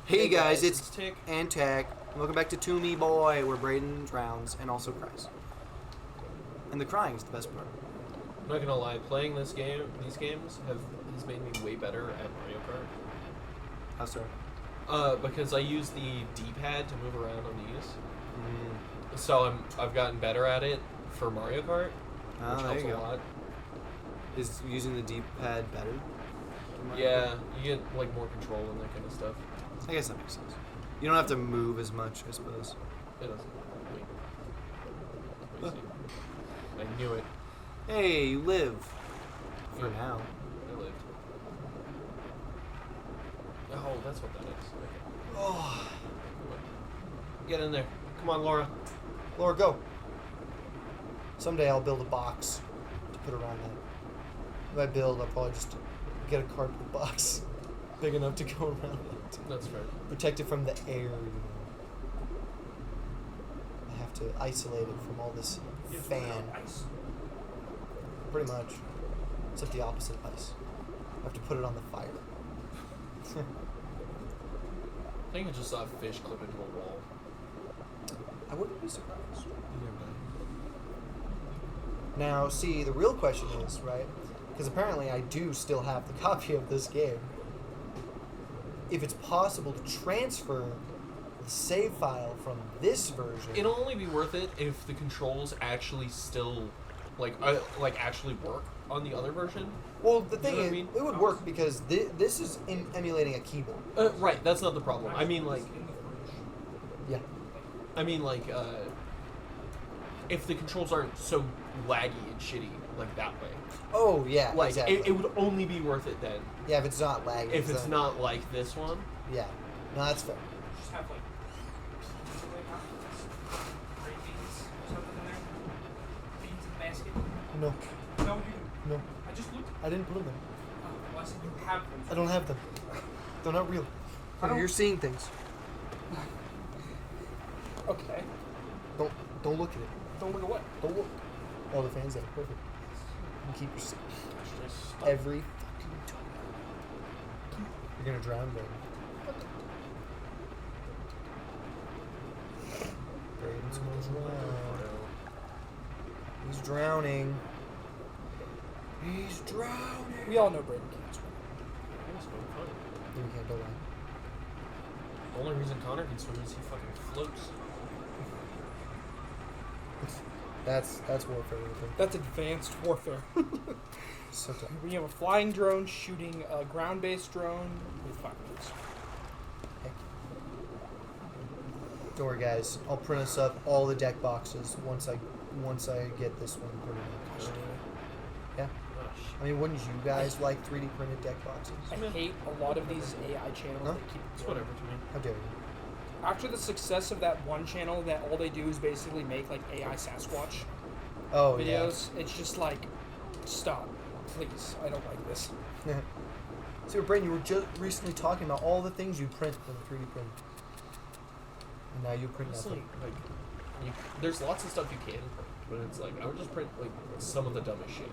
Hey guys, it's Tick. and Tech. Welcome back to To Me Boy, where Braden drowns and also cries. And the crying is the best part. I'm not gonna lie, playing these games has made me way better at Mario Kart. How so? Because I use the D-pad to move around on these. Mm. So I've gotten better at it for Mario Kart, Oh, which there helps you a go. lot. Is using the D-pad better? Yeah, you get like more control and that kind of stuff. I guess that makes sense. You don't have to move as much, I suppose. It doesn't. Wait. Let me see. I knew it. Hey, you live. For Yeah. now. I lived. Oh, that's what that is. Okay. Oh. Get in there. Come on, Laura. Laura, go. Someday I'll build a box to put around that. If I build, I'll probably just get a cardboard box big enough to go around it. That's fair. Protect it from the air, you know. I have to isolate it from all this fan. Pretty much. Except the opposite of ice. I have to put it on the fire. I think I just saw a fish clip into a wall. I wouldn't be surprised. Now, see, the real question is, right? Because apparently I do still have the copy of this game. If it's possible to transfer the save file from this version. It'll only be worth it if the controls actually still, actually work on the other version. Well, the thing know what I is, mean? it would work because this is emulating a keyboard. Right, that's not the problem. I mean, Yeah. if the controls aren't so laggy and shitty, like that way. Oh, yeah, Like, exactly. it would only be worth it then. Yeah, if it's not lagging. If it's not like this one. Yeah. No, that's fair. Just have like great beans or something in there. Beans in the basket. No. No, you. No. I just looked. I didn't put them there. Well, I said you have them. I don't have them. They're not real. I don't- You're seeing things. Okay. Don't look at it. Don't look at what? Don't look. Oh, the fan's there. Perfect. You keep your seat. Every fucking time. You're gonna drown, baby. Braden's gonna drown. He's drowning. He's drowning. We all know Braden can't swim. You can't go on. The only reason Connor can swim is he fucking floats. That's warfare right there. That's advanced warfare. So tough. We have a flying drone shooting a ground-based drone with fireworks. Heck. Don't worry, guys. I'll print us up all the deck boxes once I get this one printed up. Yeah. I mean, wouldn't you guys like 3D printed deck boxes? I hate a lot of these AI channels Huh? that keep It's whatever to me. How dare you? After the success of that one channel that all they do is basically make like AI Sasquatch Oh, videos, it's just like, stop, please. I don't like this. yeah. See, Brandon, you were just recently talking about all the things you print from 3D print. And now you print Honestly, nothing. there's lots of stuff you can print, but it's like I would just print like some of the dumbest shit.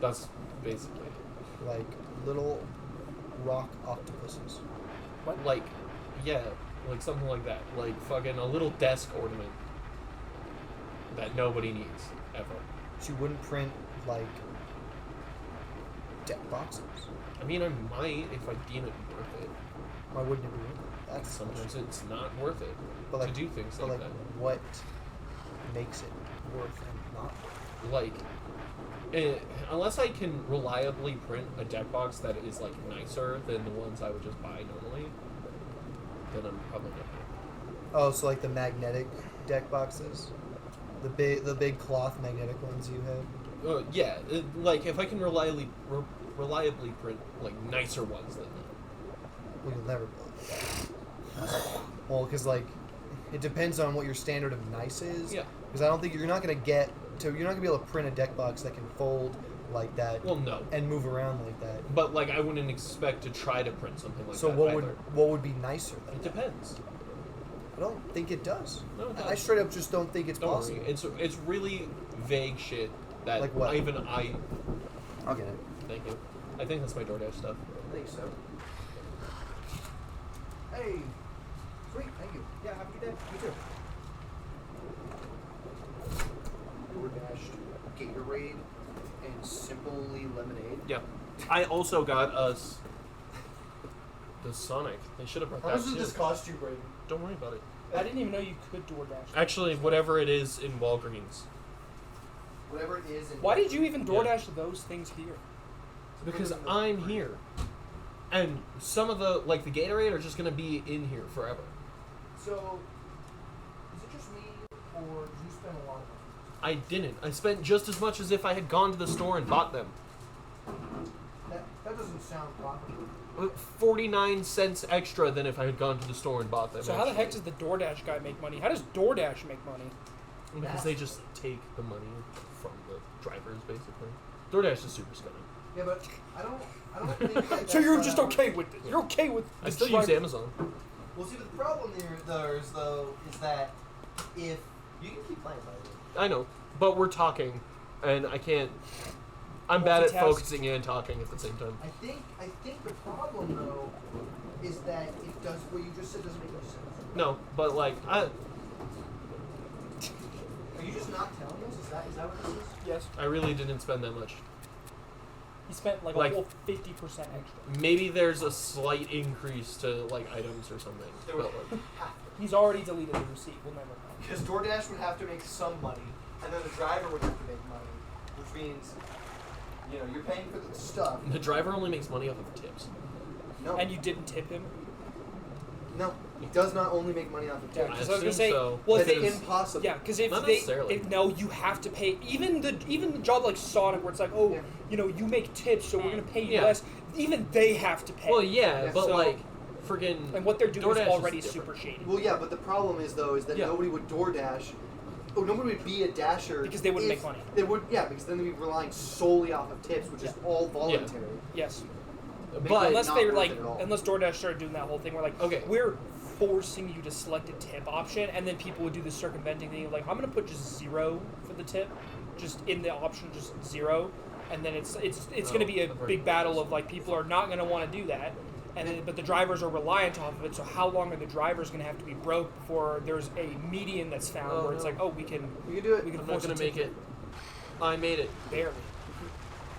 That's basically it. Like little rock octopuses. What? Like, yeah, like something like that. Like fucking a little desk ornament that nobody needs ever. So you wouldn't print, like, deck boxes? I mean, I might if I deem it worth it. Why wouldn't it be worth it? That's the Sometimes question. it's not worth it But, like, to do things But, like like, that. what makes it worth and not worth? Like, unless I can reliably print a deck box that is like nicer than the ones I would just buy normally, then I'm probably not. Oh, so like the magnetic deck boxes? The big cloth magnetic ones you have? Yeah, like if I can reliably print like nicer ones than that. Well, you'll never build that. Well, because, like, it depends on what your standard of nice is. Yeah. Because I don't think you're not going to be able to print a deck box that can fold like that Well, no, and move around like that. but like I wouldn't expect to try to print something like So that. what either. would be nicer than It that? depends. I don't think it does. No, it I does. straight up just don't think it's Don't possible. worry. It's really vague shit that Like what? even I. I'll get it. Thank you. I think that's my DoorDash stuff. I think so. Hey. Sweet. Thank you. Yeah. Have a good day. You too. DoorDashed Gatorade and Simply Lemonade. Yeah. I also got us the Sonic. They should have brought How that much does too. this cost you, Brayden? Don't worry about it. I didn't even know you could DoorDash. Actually, whatever it is in Walgreens. Whatever it is. Why did you even DoorDash those things here? Because I'm here. And some of the, like the Gatorade, are just going to be in here forever. So, is it just me, or did you spend a lot of money? I didn't. I spent just as much as if I had gone to the store and bought them. That doesn't sound profitable. 49 cents extra than if I had gone to the store and bought them. So how the heck actually. does the DoorDash guy make money? How does DoorDash make money? Because they just take the money from the drivers, basically. DoorDash is super scummy. Yeah, but I don't think that So you're that's, just okay with it. You're okay with I the still use driver- Amazon. Well, see, but the problem though, is that if you can keep playing, by the way. I know, but we're talking, and I can't. I'm bad at Multitask. focusing and talking at the same time. I think the problem though is that it does what you just said doesn't make any sense. No, but like Are you just not telling us? Is that what this is? Yes. I really didn't spend that much. He spent like Like- a whole 50% extra. Maybe there's a slight increase to like items or something. There But, would like, have to. He's already deleted the receipt. We'll never know. Because DoorDash would have to make some money, and then the driver would have to make money, which means, you're paying for the stuff. the driver only makes money off of tips. No, And you didn't tip him? no, he does not only make money off of Yeah, tips. because I I was gonna assume say, so, well, if That's they, because- impossible. yeah, because if Not they, necessarily. no, you have to pay. Even the job like Sonic, where it's like, oh, Yeah. you make tips, so we're gonna pay you Yeah. less. Even they have to pay. Well, yeah, Yeah, but so- like, friggin' And what they're doing DoorDash is already different. super shady. Well, yeah, but the problem is that Yeah. nobody would DoorDash. Oh, nobody would be a dasher Because they wouldn't if make money. They would, yeah, because then they'd be relying solely off of tips, which is Yeah. all voluntary. Yes. But Unless not they were worth like, it at all. unless DoorDash started doing that whole thing where like, Okay. we're forcing you to select a tip option, and then people would do the circumventing thing of like, I'm gonna put just 0 for the tip, just in the option, just 0, and then it's gonna be a I've heard big about battle this. of like people are not gonna want to do that, and then, but the drivers are reliant off of it. So how long are the drivers gonna have to be broke before there's a median that's found Oh, where it's no. like, oh, we can You can do it. we can I'm not force gonna a make tip it. I made it. barely.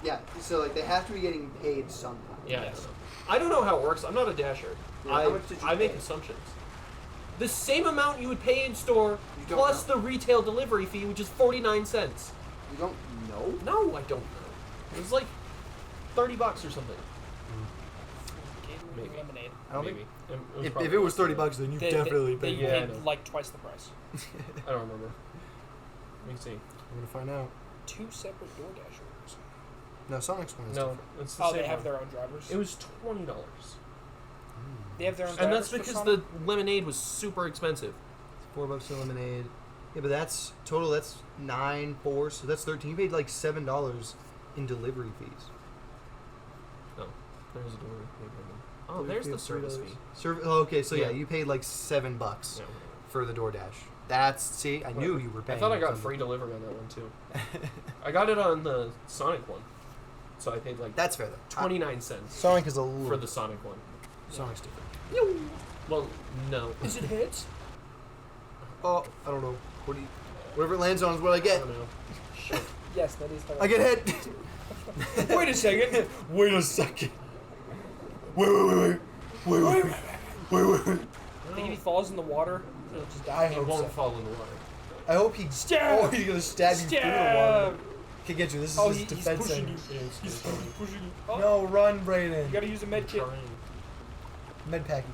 Yeah, so like they have to be getting paid sometime. Yeah. Yes. I don't know how it works. I'm not a dasher. Yeah, how much did you I make pay? assumptions. The same amount you would pay in store You don't plus know. the retail delivery fee, which is 49 cents. You don't know? No, I don't know. It was like $30 or something. Gatorade Maybe. lemonade. I don't Maybe. think. was If probably it was like $30, then you They Yeah, I paid know. like twice the price. I don't remember. Let me see. I'm gonna find out. 2 separate DoorDash orders. No, Sonic's one is No, different. it's the Oh, same they have one. their own drivers. It was $20. They have their own And drivers. that's for because Sonic? the lemonade was super expensive. $4 in lemonade. Yeah, but that's total. That's 9, 4, so that's 13. You paid like $7 in delivery fees. No, there's a delivery fee. Oh, there's the service fee. Okay, so yeah, Yeah. you paid like $7 Yeah, for the DoorDash. That's see, I knew you were I paying. thought I got something. free delivery on that one too. I got it on the Sonic one, so I paid like That's fair though. 29 cents Sonic is a little. for the Sonic one. Sonic's different. Well, no. Is it hits? Oh, I don't know. Whatever it lands on is what I I get. don't know. Shit. Yes, that is. I get hit. Wait a second. Wait a second. Wait. I think if he falls in the water, he'll just die. I It hope won't so. fall in the water. I hope he. Stab! Oh, he's gonna stab you through the water. Can get you. This is Oh, his he's defense. pushing thing. you. It's He's trying. pushing you. Oh, No, run, you Brayden. gotta use a med kit. Trying. Med packy.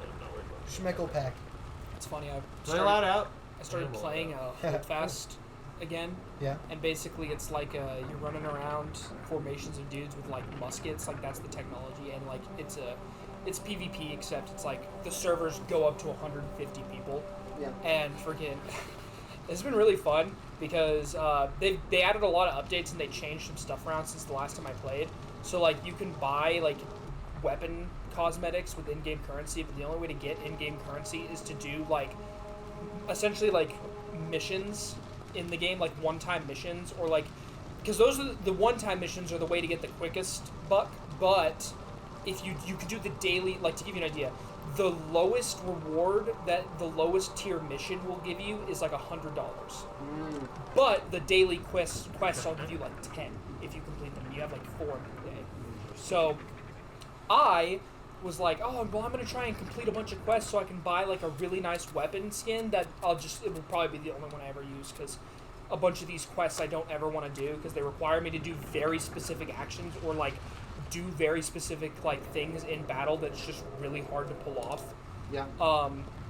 I'm not worried about it. Schmeckle pack. It's funny. Am I allowed out? I started I'm allowed playing out. Hold Fast again, Yeah. and basically it's like you're running around formations of dudes with like muskets. Like that's the technology, and like it's PvP except it's like the servers go up to 150 people. Yeah. And freaking it's been really fun because they added a lot of updates and they changed some stuff around since the last time I played. So like you can buy like weapon cosmetics with in-game currency, but the only way to get in-game currency is to do like essentially like missions in the game, like one-time missions, or like because those are the one-time missions are the way to get the quickest buck. But if you could do the daily, like to give you an idea, the lowest reward that the lowest tier mission will give you is like $100. But the daily quests will give you like 10 if you complete them. You have like 4 in a day. So I was like, oh, well, I'm gonna try and complete a bunch of quests so I can buy like a really nice weapon skin that it will probably be the only one I ever use, because a bunch of these quests I don't ever want to do because they require me to do very specific actions or like do very specific like things in battle that's just really hard to pull off. Yeah.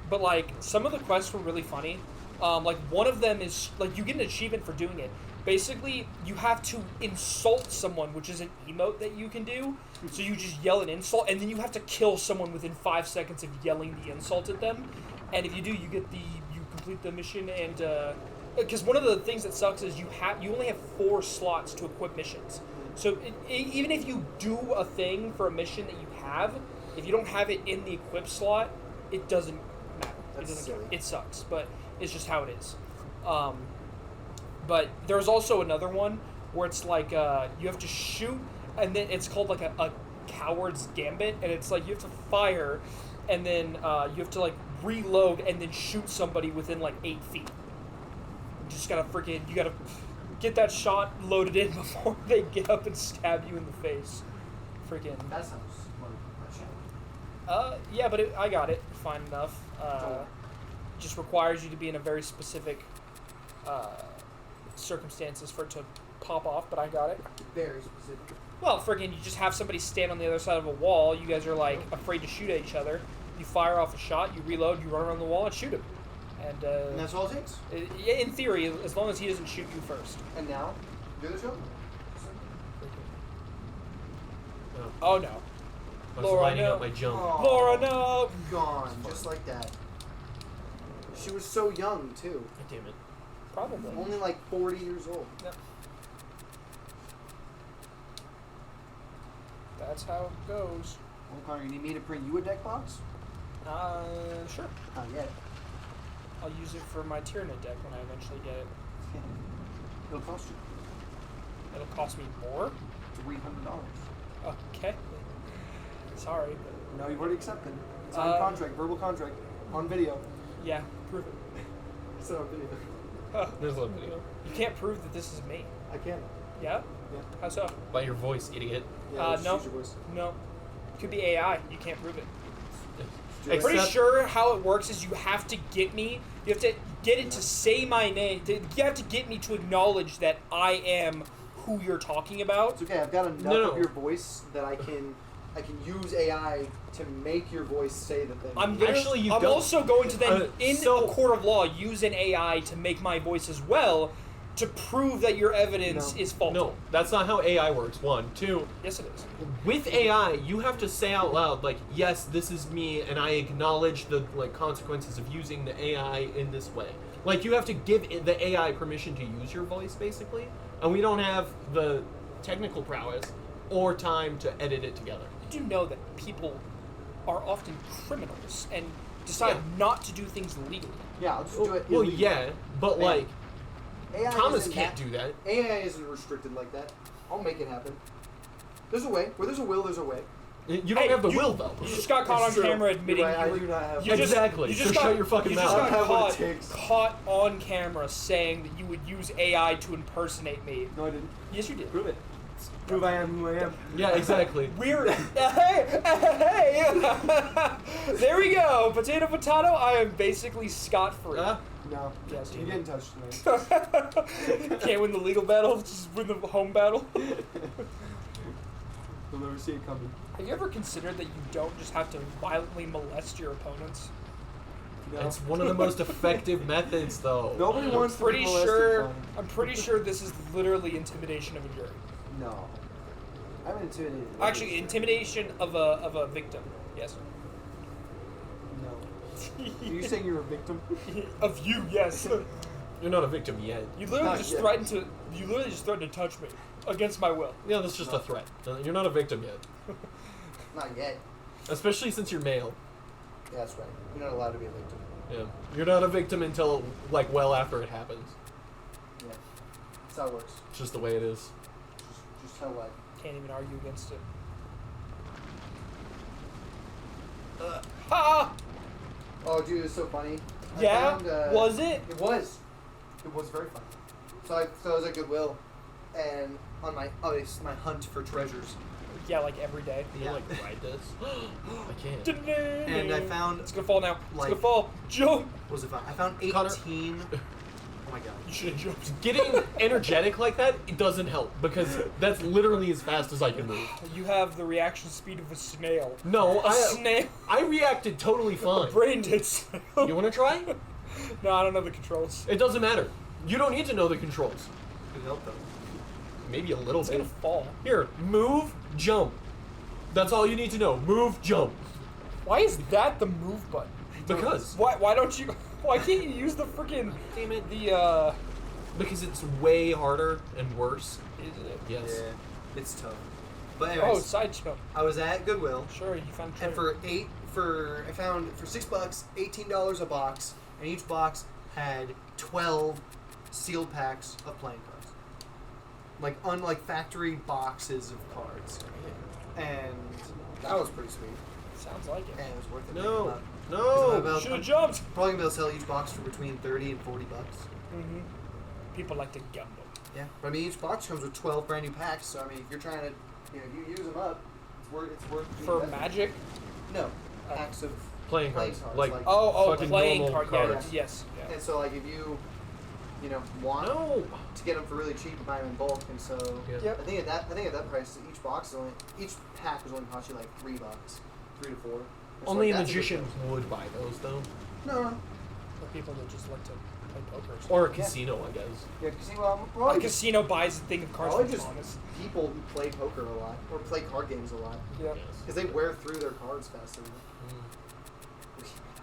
But like some of the quests were really funny. Like one of them is like you get an achievement for doing it. Basically, you have to insult someone, which is an emote that you can do. So you just yell an insult, and then you have to kill someone within 5 seconds of yelling the insult at them. And if you do, you complete the mission. And because one of the things that sucks is you only have 4 slots to equip missions. So even if you do a thing for a mission that you have, if you don't have it in the equip slot, it doesn't matter. That's silly. It sucks, but it's just how it is. But there's also another one where it's like you have to shoot, and then it's called like a coward's gambit, and it's like you have to fire, and then you have to like reload and then shoot somebody within like 8 feet. You gotta get that shot loaded in before they get up and stab you in the face. Freaking. That sounds like Yeah, but I got it fine enough. Just requires you to be in a very specific circumstances for it to pop off, but I got it. very specific. Well, friggin', you just have somebody stand on the other side of a wall. You guys are like afraid to shoot at each other. You fire off a shot, you reload, you run around the wall and shoot him. And that's all it takes. In theory, as long as he doesn't shoot you first. And now, do the show. Oh no. I was Laura, lining no. up my jump. Aw. Laura, no! Gone, just like that. She was so young too. Damn it. Probably. Only like 40 years old. Yep. That's how it goes. Well, Connor, you need me to print you a deck box? Sure. Not yet. I'll use it for my Tyranid deck when I eventually get it. It'll cost you It'll cost me more? $300. Okay. Sorry, but No, you've already accepted. Signed contract, verbal contract, on video. yeah, prove it. It's on video. There's a little video. You can't prove that this is me. I can. Yeah? Yeah. How so? By your voice, idiot. Yeah, just no. use your voice. No. Could be AI. You can't prove it. Do I'm it. pretty Except- sure how it works is you have to get me. You have to get it to say my name. You have to get me to acknowledge that I am who you're talking about. It's okay. I've got enough No. of your voice that I can use AI to make your voice say the thing. I'm Actually, you I'm don't. also going to then, in So- a court of law, use an AI to make my voice as well to prove that your evidence No. is faulty. No, that's not how AI works. 1, 2. Yes, it is. With AI, you have to say out loud, like, yes, this is me, and I acknowledge the consequences of using the AI in this way. Like, you have to give the AI permission to use your voice, basically. And we don't have the technical prowess or time to edit it together. You do know that people are often criminals and decide Yeah. not to do things legally. Yeah, I'll just do it. Well, illegally. yeah, but Man. like, AI Thomas isn't can't do that. AI isn't restricted like that. I'll make it happen. There's a way. Where there's a will, there's a way. You don't Hey, have the you- will, though. You just got caught It's on true. camera admitting You're right, you I were. do not have. You just, Exactly. You just So got, shut your fucking you mouth. just got I don't have what it caught, takes. caught on camera saying that you would use AI to impersonate me. No, I didn't. Yes, you did. Prove it. Prove I am who I am. Yeah, exactly. We're hey. There we go. Potato. I am basically scot free. No. Yes, You you get in touch tonight. Can't win the legal battle. Just win the home battle. You'll never see it coming. Have you ever considered that you don't just have to violently molest your opponents? No. It's one of the most effective methods, though. Nobody wants to be Pretty molested, sure. Connor. I'm pretty sure this is literally intimidation of a jury. No. I'm intimidated. Actually, intimidation of a victim. Yes. No. Are you saying you're a victim? Of you, yes. You're not a victim yet. You literally Not just yet. threatened to. You literally just threatened to touch me against my will. Yeah, that's just a threat. You're not a victim yet. Not yet. Especially since you're male. Yeah, that's right. You're not allowed to be a victim. Yeah. You're not a victim until, like, well after it happens. Yeah. That's how it works. It's just the way it is. Just how life. Can't even argue against it. Ha! Oh, dude, it's so funny. Yeah? Was it? It was. It was very funny. So I was at Goodwill, and on my it's my hunt for treasures. Yeah, like every day. Can you like ride this? I can't. And I found It's gonna fall now. It's like- gonna fall. Jump! what was it found? I found 18. Connor. Oh my god. You should have jumped. Getting energetic like that, it doesn't help because that's literally as fast as I can move. You have the reaction speed of a snail. No, A snail. I reacted totally fine. Brain did snail. You want to try? No, I don't know the controls. It doesn't matter. You don't need to know the controls. Good help though. Maybe a little It's bit. gonna fall. Here, move, jump. That's all you need to know. Move, jump. Why is that the move button? Because. Why don't you? Why can't you use the freaking Damn it. the Because it's way harder and worse. Is it? Yes. Yeah, it's tough. But Oh, anyways, side jump. I was at Goodwill, Sure, you found and treasure. I found for $6, $18 a box, and each box had 12 sealed packs of playing cards, like unlike factory boxes of cards, and that was pretty sweet, Sounds like it. and it was worth it. No. I'm No. about- Should have jumped. probably gonna be able to sell each box for between $30 and $40. Mm-hmm. People like to gamble. Yeah, but I mean each box comes with 12 brand new packs, so I mean if you're trying to, if you use them up, it's worth the For investment. Magic? No, packs of Playing playing cards. cards, Like, like- Oh, fucking playing normal card. Yeah, cards. yes. Yeah. And so, like, if you want No. to get them for really cheap, you buy them in bulk. And so, Yeah. Yep. I think at that price, each pack was only cost you like $3, 3 to 4. And so, Only a like, that's good magician deal. would buy those, though. No, For people that just like to play poker. Or a Yeah. casino, I guess. yeah, casino. A Well, casino buys a thing of cards Probably from just Thomas. people who play poker a lot or play card games a lot Yep. Yes. because they wear through their cards faster. Mm.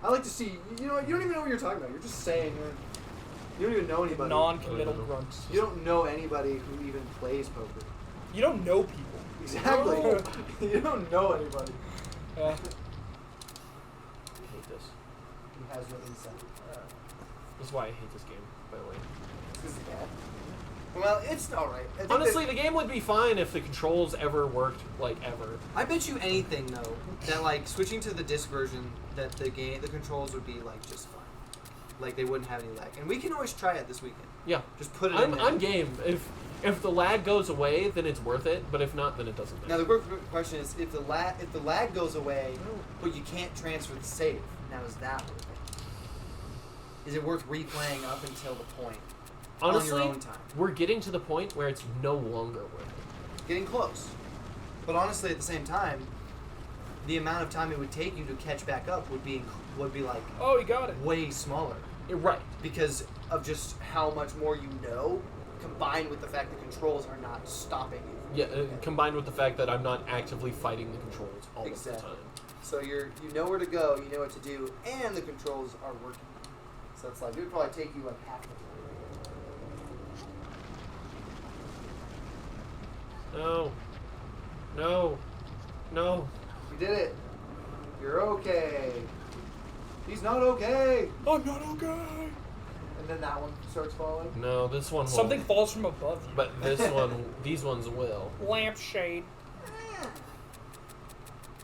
I like to see. You know, you don't even know what you're talking about. You're just saying. You don't even know anybody. Non-committal Oh, yeah. grunts. You don't know anybody who even plays poker. You don't know people. Exactly. No. You don't know anybody Yeah. I hate this. who has no insight. This is why I hate this game, by the way. This is bad. Well, it's alright. Honestly, the game would be fine if the controls ever worked, like, ever. I bet you anything though that like switching to the disc version, that the controls would be like just fine. Like they wouldn't have any lag, and we can always try it this weekend. Yeah. Just put it in there. I'm game. If the lag goes away, then it's worth it. But if not, then it doesn't Now matter. the question is, if the lag goes away, but you can't transfer the save, now is that worth it? Is it worth replaying up until the point? Honestly, on your own time. we're getting to the point where it's no longer worth it. Getting close. But honestly, at the same time, the amount of time it would take you to catch back up would be like Oh, you got it. way smaller Right. because of just how much more you know, combined with the fact the controls are not stopping you. Yeah. Combined with the fact that I'm not actively fighting the controls all Exactly. of the time. So you know where to go, you know what to do, and the controls are working. So it's like it would probably take you like half the time. No. No. No. You did it. You're okay. He's not okay. I'm not okay. And then that one starts falling. No. This one. Something Won't. falls from above you. But this one, these ones will. Lampshade.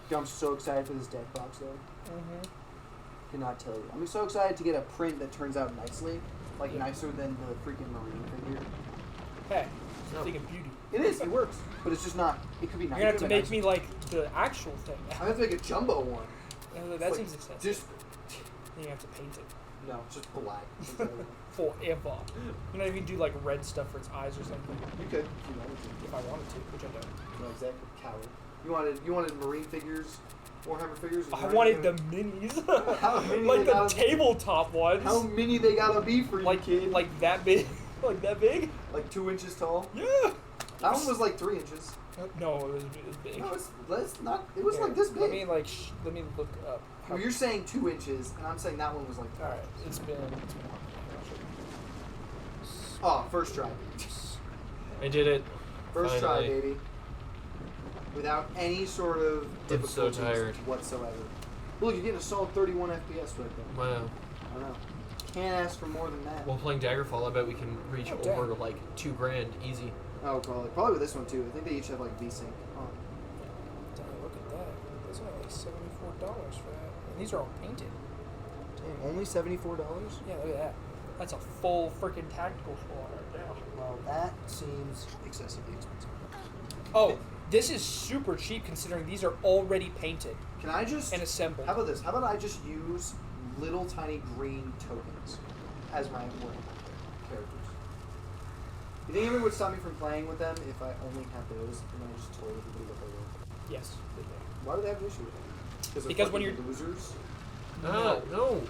Dude, I'm so excited for this deck box though. Mm-hmm. Cannot tell you. I'm so excited to get a print that turns out nicely, like Yeah. nicer than the freaking marine figure. Hey, it's No. a thing of beauty. It is. It works, but it's just not. It could be You're nicer. gonna have to but make nicer. me like the actual thing. I have to make a jumbo one. That Like, seems expensive. Just Then you have to paint it no, just black. forever. You know, you can do like red stuff for its eyes or something. You could, if you wanted to. If I wanted to, which I don't. No, exactly. Coward. You wanted marine figures, Warhammer figures. or I marine wanted the figures? minis. How many like they the gotta be? tabletop ones. How many they gotta be for you, like kid? like that big. Like that big? Like 2 inches tall. Yeah. That one was like 3 inches. No, it was big. No, it's not. It was Here, like this big. Let me let me look up. Well, you're saying 2 inches, and I'm saying that one was like. All right, it's been. Oh, first try. I did it. First try, Finally. baby. Without any sort of I'm so difficulties tired. whatsoever. Look, you're getting a solid 31 FPS right there. Wow. I don't know. Can't ask for more than that. While playing Daggerfall, I bet we can reach Oh, over dang. like $2,000 easy. Oh, probably with this one too. I think they each have like VSync on. Damn, look at that. That's only like $74 for that. And these are all painted. Dang, only $74? Yeah, look at that. That's a full freaking tactical squad right there. Well, that seems excessively expensive. Oh, this is super cheap considering these are already painted Can I just... and assembled. How about this? How about I just use little tiny green tokens as my characters? You think anyone would stop me from playing with them if I only had those and then I just told everybody what they were? Yes. Why do they have an issue with it? They're Because when fucking you're- losers. No.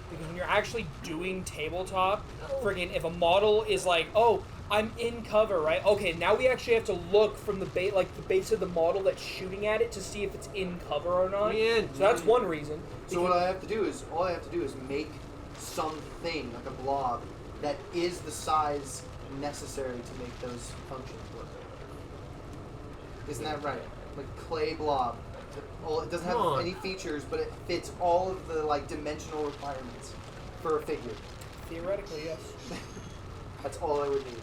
Because when you're actually doing tabletop, friggin' if a model is like, oh, I'm in cover, right? Okay, now we actually have to look from the base, like the base of the model that's shooting at it to see if it's in cover or not. Man. So that's one reason. So what I have to do is, all I have to do is make something, like a blob, that is the size necessary to make those functions work. Isn't that right? Like clay blob. It doesn't have Come on. any features, but it fits all of the like dimensional requirements for a figure. Theoretically, yes. That's all I would need.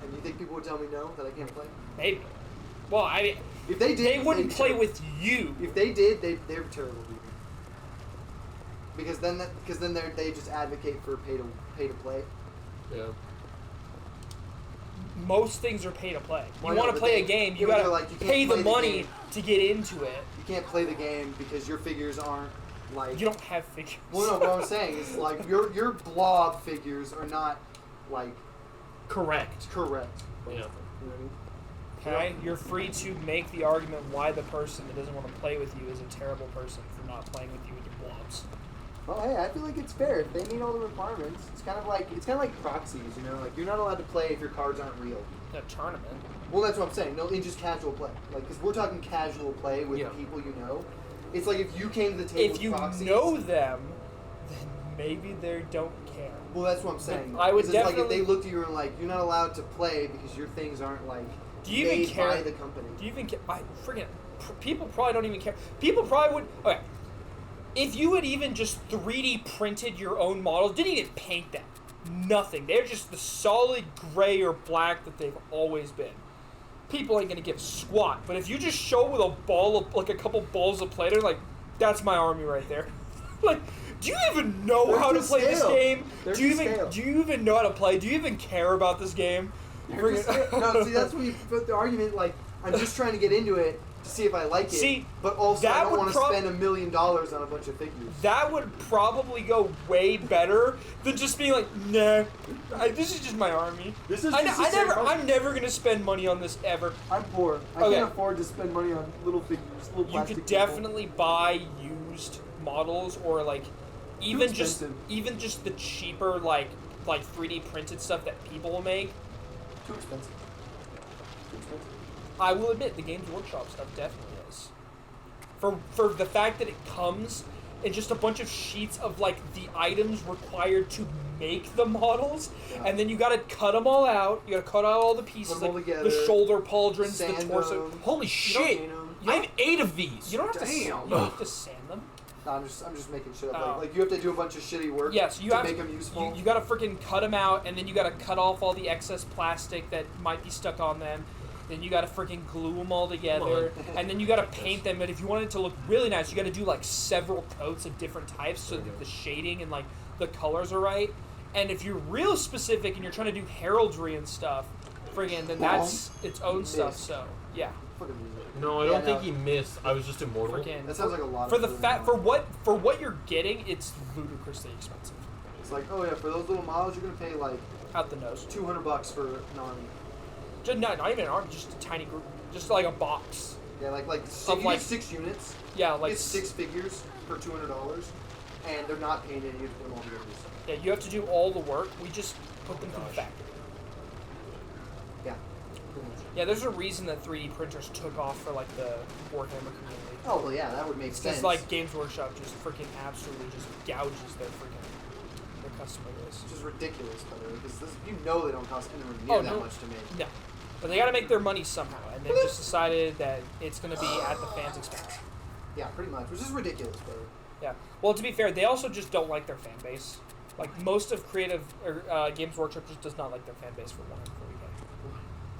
And you think people would tell me no, that I can't play? Maybe. Well, I mean, If they did, they wouldn't they'd play tell- with you. If they did, they're terrible people. Because then they just advocate for pay to play. Yeah. Most things are pay to play. Why You not? want to But play they- a game, yeah, you but gotta they're like, you can't pay the play the money game. to get into it. You can't play the game because your figures aren't like. You don't have figures. Well, no. What I'm saying is like your blob figures are not like Correct. correct. Yeah. You know what I mean? Okay, you're free to make the argument why the person that doesn't want to play with you is a terrible person for not playing with you with your blobs. Well, hey, I feel like it's fair. If they meet all the requirements, it's kind of like proxies. You know, like you're not allowed to play if your cards aren't real. A tournament. Well, that's what I'm saying. No, in just casual play. Like, because we're talking casual play with Yeah. people you know. It's like if you came to the table If you with proxies. know them, then maybe they don't care. Well, that's what I'm saying. I would It's like if definitely- they looked at you and were like, you're not allowed to play because your things aren't like Do you even made care? by the company. Do you even care? People probably don't even care. People probably would. Okay. If you had even just 3D printed your own models, didn't even paint them, nothing. They're just the solid gray or black that they've always been. People ain't gonna give a squat. But if you just show with a ball of, like a couple balls of play, they're like, that's my army right there. Like, do you even know They're how to to play this scale. game? They're Do you to even scale. do you even know how to play? Do you even care about this game? You're just- no, see, that's when you put the argument like, I'm just trying to get into it to see if I like it. See, but also I that don't would want to prob- spend $1 million on a bunch of figures. That would probably go way better than just being like, nah, this is just my army. This is I'm never gonna spend money on this ever. I'm poor. I Okay. can't afford to spend money on little figures, little You plastic could people. definitely buy used models or like even expensive. just the cheaper like 3D printed stuff that people will make. Too expensive. Too expensive. I will admit the Games Workshop stuff definitely is. For the fact that it comes in just a bunch of sheets of like the items required to make the models, Yeah. and then you gotta cut them all out. You gotta cut out all the pieces, Put 'em all like together, the shoulder pauldrons, sand the torso. them. Holy shit! You know, I have 8 of these. You don't have to. Damn. You don't have to sand them. No, I'm just making shit up. Oh. Like you have to do a bunch of shitty work. Yes, you to have make them useful. You gotta freaking cut them out, and then you gotta cut off all the excess plastic that might be stuck on them. Then you gotta freaking glue them all together, and then you gotta paint them. But if you want it to look really nice, you gotta do like several coats of different types so that the shading and like the colors are right. And if you're real specific and you're trying to do heraldry and stuff, friggin', then that's its own stuff. Missed. So yeah, Fucking music. No, I Yeah, don't think no. he missed. I was just immortal. freaking. That sounds like a lot. For of the food. fact for what you're getting, it's ludicrously expensive. It's like, oh yeah, for those little models, you're gonna pay like Out the nose. $200 for an army. Just not even an arm, just a tiny group, just like a box. Yeah, like six, Of, you like- get 6 units. Yeah, Like like it's 6 figures for $200, and they're not painted. You have to put them all together. Yeah, you have to do all the work. We just put them through the Gosh. factory. Yeah. Pretty much. Yeah, there's a reason that 3D printers took off for like the Warhammer community. Oh well, yeah, that would make It's sense. because like Games Workshop just freaking absolutely just gouges their freaking their customer base. Which is ridiculous, by the way, because you know they don't cost anywhere near Oh, that no. much to make. No, but they got to make their money somehow, and they just decided that it's going to be at the fans' expense. Yeah, pretty much, which is ridiculous, by the way. Yeah. Well, to be fair, they also just don't like their fan base. Like most of creative or Games Workshop just does not like their fan base for one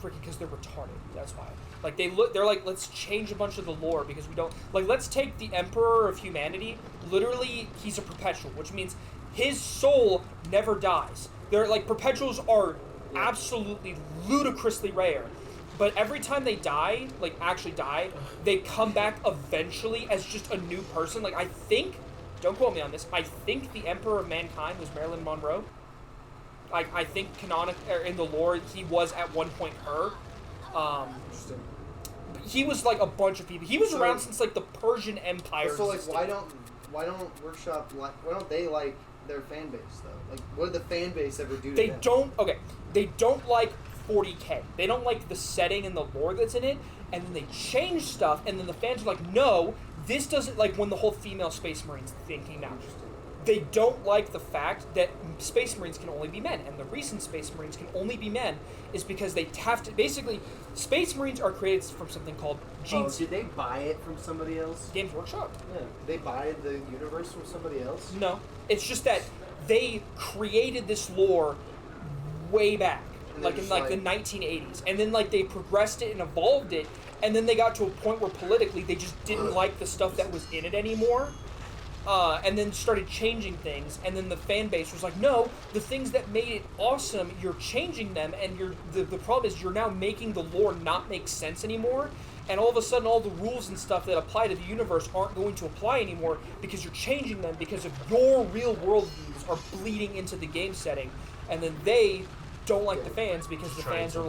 freaking because they're retarded. That's why. Like they're like, let's change a bunch of the lore because we don't like. Let's take the Emperor of Humanity. Literally, he's a perpetual, which means his soul never dies. They're like perpetuals are absolutely ludicrously rare. But every time they die, like actually die, they come back eventually as just a new person. Like I think, don't quote me on this. I think the Emperor of Mankind was Marilyn Monroe. I think in the lore he was at one point her. Interesting. He was like a bunch of people. He was So- around since like the Persian Empire. So like, existed. why don't Workshop like? Why don't they like their fan base though? Like, what did the fan base ever do to They them? don't. Okay, they don't like 40K. They don't like the setting and the lore that's in it, and then they change stuff, and then the fans are like, no, this doesn't, like when the whole female Space Marines thing came out. Interesting. They don't like the fact that Space Marines can only be men, and the reason Space Marines can only be men is because they have to, basically, Space Marines are created from something called Oh, genes. did they buy it from somebody else? Games Workshop. Yeah. Did they buy the universe from somebody else? No, it's just that they created this lore way back, And like they're in just like the like- 1980s, and then like they progressed it and evolved it, and then they got to a point where politically they just didn't like the stuff that was in it anymore, and then started changing things, and then the fan base was like, no, the things that made it awesome, you're changing them, and the problem is you're now making the lore not make sense anymore. And all of a sudden, all the rules and stuff that apply to the universe aren't going to apply anymore because you're changing them because of your real world views are bleeding into the game setting. And then they don't like the fans because the Trying fans are something.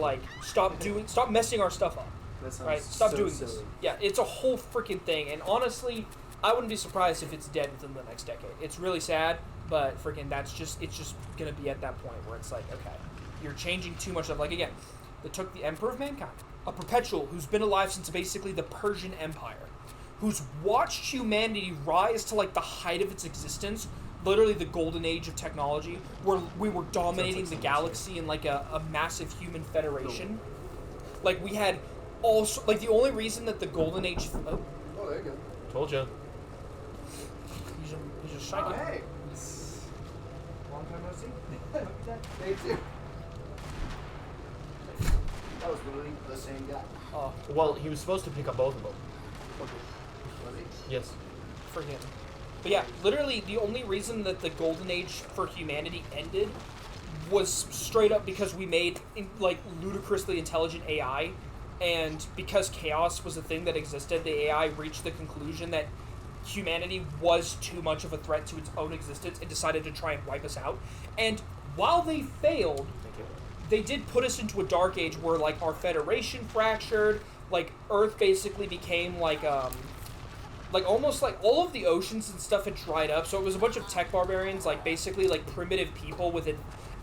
like, stop messing our stuff up, That sounds right? Stop so doing silly. this. Yeah, it's a whole freaking thing. And honestly, I wouldn't be surprised if it's dead within the next decade. It's really sad, but freaking it's just gonna be at that point where it's like, okay, you're changing too much of, like, again, they took the Emperor of Mankind, a perpetual who's been alive since basically the Persian Empire, who's watched humanity rise to like the height of its existence, literally the golden age of technology, where we were dominating the galaxy in like a massive human federation. Like we had also like the only reason that the golden age Oh, there you go. Told you. he's just psychic. Oh, hey. Long time no see. Hey, too. That was literally the same guy. Well, he was supposed to pick up both of them. Was he? Yes. For him. But yeah, literally the only reason that the golden age for humanity ended was straight up because we made like ludicrously intelligent AI, and because chaos was a thing that existed, the AI reached the conclusion that humanity was too much of a threat to its own existence and decided to try and wipe us out. And while they failed, Thank you. they did put us into a dark age where like our federation fractured, like Earth basically became like almost like all of the oceans and stuff had dried up, so it was a bunch of tech barbarians, like basically like primitive people with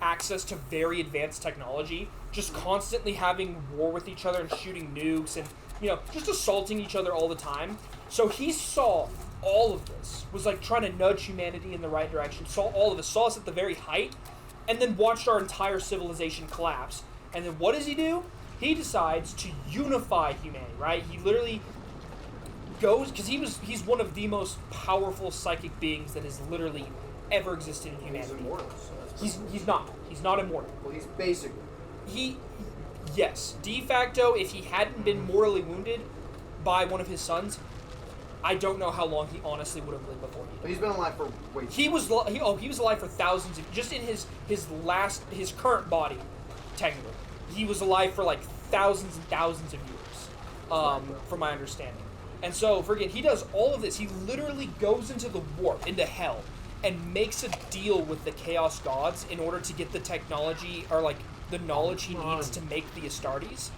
access to very advanced technology, just constantly having war with each other and shooting nukes and, you know, just assaulting each other all the time. So he saw all of this, was like trying to nudge humanity in the right direction, saw all of us, saw us at the very height, and then watched our entire civilization collapse. And then what does he do? He decides to unify humanity, right? He literally goes, because he's one of the most powerful psychic beings that has literally ever existed in He's humanity. immortal. So that's He's not immortal. well, he's basically. Yes, de facto, if he hadn't been mortally wounded by one of his sons, I don't know how long he honestly would have lived before he But died. he's been alive for way. He was alive for thousands of, just in his current body, technically, he was alive for like thousands and thousands of years, from my understanding. And so, forget, he does all of this. He literally goes into the warp, into hell, and makes a deal with the Chaos Gods in order to get the technology, or like the knowledge he needs to make the Astartes,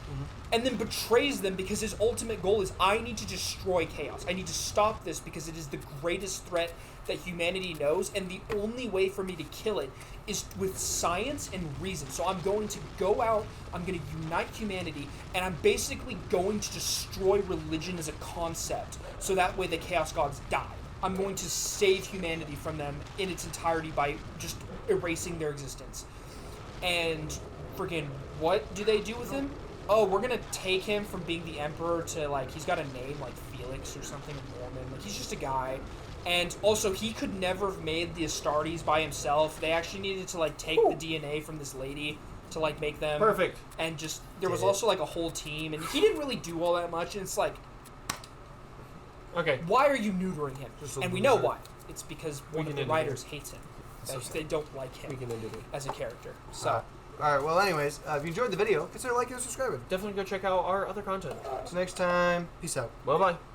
and then betrays them because his ultimate goal is, I need to destroy chaos. I need to stop this because it is the greatest threat that humanity knows, and the only way for me to kill it is with science and reason. So I'm going to go out, I'm going to unite humanity, and I'm basically going to destroy religion as a concept, so that way the Chaos Gods die. I'm going to save humanity from them in its entirety by just erasing their existence. And freaking, what do they do with him? Oh, we're gonna take him from being the emperor to, like, he's got a name like Felix or something Mormon. Like, he's just a guy. And also, he could never have made the Astartes by himself. They actually needed to, like, take the DNA from this lady to like make them Perfect. and just there was Did it. also like a whole team, and he didn't really do all that much. And it's like, Okay. why are you neutering him? Just a And we know loser. why. It's because We one of can the end it writers hates him. So They don't like We him can end it. as a character. So. All right. Well, anyways, if you enjoyed the video, consider liking and subscribing. Definitely go check out our other content. So next time, peace out. Bye bye.